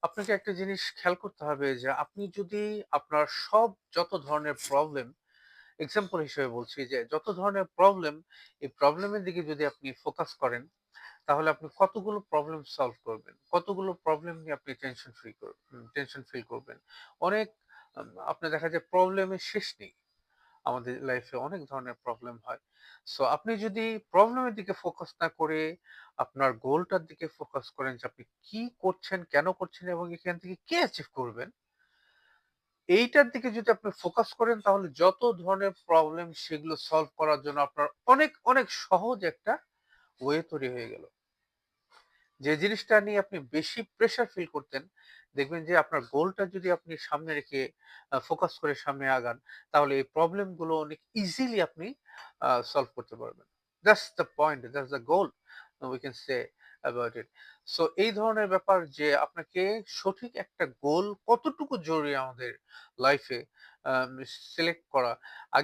আপনাকে একটা জিনিস খেয়াল করতে হবে যে আপনি যদি আপনার সব যত ধরনের প্রবলেম, এক্সাম্পল হিসেবে বলছি যে যত ধরনের প্রবলেম, এই প্রবলেমের দিকে যদি আপনি ফোকাস করেন, তাহলে আপনি কতগুলো প্রবলেম সলভ করবেন, কতগুলো প্রবলেম নিয়ে আপনি টেনশন ফিল করবেন। অনেক আপনার দেখা যায় প্রবলেমের শেষ নেই। আমাদের লাইফে অনেক ধরনের প্রবলেম হয়। সো আপনি যদি প্রবলেমের দিকে ফোকাস না করে আপনার গোলটার দিকে ফোকাস করেন যে আপনি কি করছেন, কেন করছেন এবং এখান থেকে কি অ্যাচিভ করবেন, এইটার দিকে যদি আপনি ফোকাস করেন তাহলে যত ধরনের প্রবলেম সেগুলো সলভ করার জন্য আপনার অনেক, অনেক সহজ একটা ওয়ে তৈরি হয়ে গেল। যে জিনিসটা নিয়ে আপনি বেশি প্রেশার ফিল করতেন, দেখবেন যে আপনার গোলটা যদি আপনি সামনে রেখে ফোকাস করে সামনে আগান, তাহলে এই প্রবলেম গুলো অনেক ইজিলি আপনি সলভ করতে পারবেন। That's the point, that's the goal we can say about it. So এই ধরনের ব্যাপার যে আপনাকে সঠিক একটা গোল কতটুকু জরুরি আমাদের লাইফে সিলেক্ট করা।